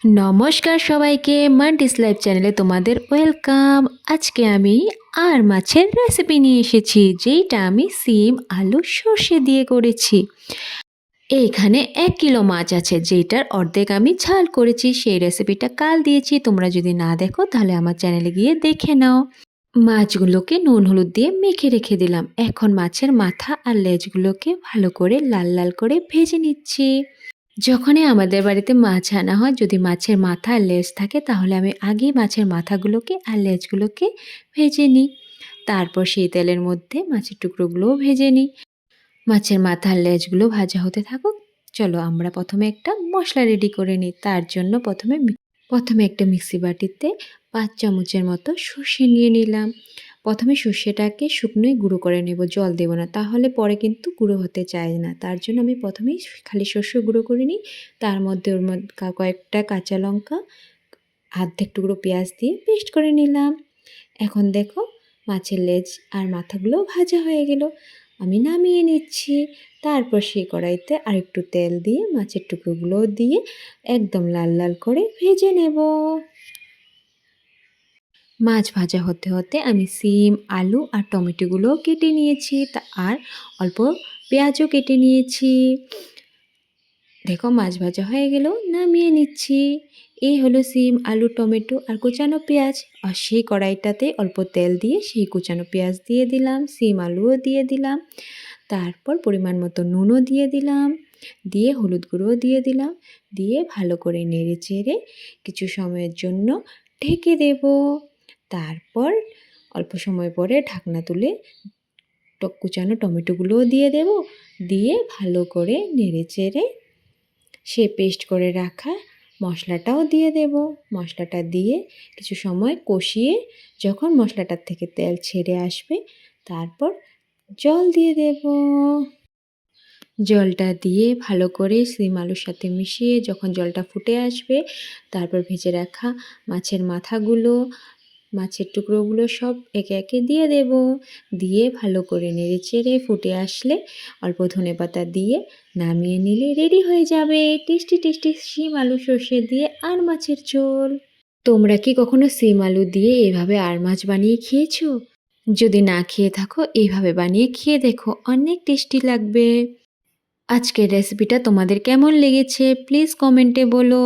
নমস্কার সবাইকে, মান্টিস লাইফ চ্যানেলে তোমাদের ওয়েলকাম। আজকে আমি আর মাছের রেসিপি নিয়ে এসেছি, যেইটা আমি সিম আলু সর্ষে দিয়ে করেছি। এইখানে 1 কিলো মাছ আছে, যেটার অর্ধেক আমি ঝাল করেছি। সেই রেসিপিটা কাল দিয়েছি, তোমরা যদি না দেখো তাহলে আমার চ্যানেলে গিয়ে দেখে নাও। মাছগুলোকে নুন হলুদ দিয়ে মেখে রেখে দিলাম। এখন মাছের মাথা আর লেজগুলোকে ভালো করে লাল লাল করে ভেজে নিচ্ছি। যখনই আমাদের বাড়িতে মাছ আনা হয়, যদি মাছের মাথা আর লেজ থাকে, তাহলে আমি আগেই মাছের মাথাগুলোকে আর লেজগুলোকে ভেজে নিই। তারপর সেই তেলের মধ্যে মাছের টুকরোগুলোও ভেজে নিই। মাছের মাথা আর লেজগুলো ভাজা হতে থাকুক। চলো আমরা প্রথমে একটা মশলা রেডি করে নিই। তার জন্য প্রথমে একটা মিক্সি বাটিতে 5 চামচের মতো সর্ষে নিয়ে নিলাম। প্রথমে সর্ষেটাকে শুকনোই গুঁড়ো করে নেব, জল দেব না, তাহলে পরে কিন্তু গুঁড়ো হতে চায় না। তার জন্য আমি প্রথমেই খালি সর্ষে গুঁড়ো করে নিই। তার মধ্যে ওর মধ্যে কয়েকটা কাঁচা লঙ্কা, অর্ধেক টুকরো পেঁয়াজ দিয়ে পেস্ট করে নিলাম। এখন দেখো মাছের লেজ আর মাথাগুলো ভাজা হয়ে গেল, আমি নামিয়ে নিচ্ছি। তারপর সেই কড়াইতে আরেকটু তেল দিয়ে মাছের টুকরোগুলো দিয়ে একদম লাল লাল করে ভেজে নেব। মাছ ভাজা হতে হতে আমি সিম আলু আর টমেটোগুলোও কেটে নিয়েছি, আর অল্প পেঁয়াজও কেটে নিয়েছি। দেখো মাছ ভাজা হয়ে গেল, নামিয়ে নিচ্ছি। এই হলো সিম আলু টমেটো আর কুচানো পেঁয়াজ। আর সেই কড়াইটাতে অল্প তেল দিয়ে সেই কুচানো পেঁয়াজ দিয়ে দিলাম, সিম আলুও দিয়ে দিলাম। তারপর পরিমাণ মতো নুনও দিয়ে দিলাম, দিয়ে হলুদ গুঁড়োও দিয়ে দিলাম, দিয়ে ভালো করে নেড়ে চেড়ে কিছু সময়ের জন্য ঢেকে দেব। তারপর অল্প সময় পরে ঢাকনা তুলে কুচানো টমেটোগুলোও দিয়ে দেব, দিয়ে ভালো করে নেড়ে চেড়ে সে পেস্ট করে রাখা মশলাটাও দিয়ে দেব। মশলাটা দিয়ে কিছু সময় কষিয়ে যখন মশলাটার থেকে তেল ছেড়ে আসবে, তারপর জল দিয়ে দেব। জলটা দিয়ে ভালো করে সিম আলুর সাথে মিশিয়ে যখন জলটা ফুটে আসবে, তারপর ভেজে রাখা মাছের মাথাগুলো, মাছের টুকরোগুলো সব একে একে দিয়ে দেব। দিয়ে ভালো করে নেড়ে চেড়ে ফুটে আসলে অল্প ধনেপাতা দিয়ে নামিয়ে নিলে রেডি হয়ে যাবে টেস্টি টেস্টি শিম আলু সর্ষে দিয়ে আর মাছের ঝোল। তোমরা কি কখনো সিম আলু দিয়ে এভাবে আর মাছ বানিয়ে খেয়েছো? যদি না খেয়ে থাকো, এইভাবে বানিয়ে খেয়ে দেখো, অনেক টেস্টি লাগবে। আজকের রেসিপিটা তোমাদের কেমন লেগেছে প্লিজ কমেন্টে বলো।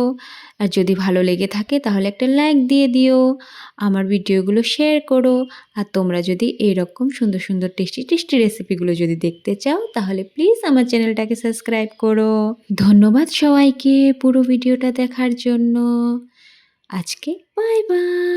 আর যদি ভালো লেগে থাকে তাহলে একটা লাইক দিয়ে দিও, আমার ভিডিওগুলো শেয়ার করো। আর তোমরা যদি এইরকম সুন্দর সুন্দর টেস্টি টেস্টি রেসিপিগুলো যদি দেখতে চাও, তাহলে প্লিজ আমার চ্যানেলটাকে সাবস্ক্রাইব করো। ধন্যবাদ সবাইকে পুরো ভিডিওটা দেখার জন্য। আজকে বাই বাই।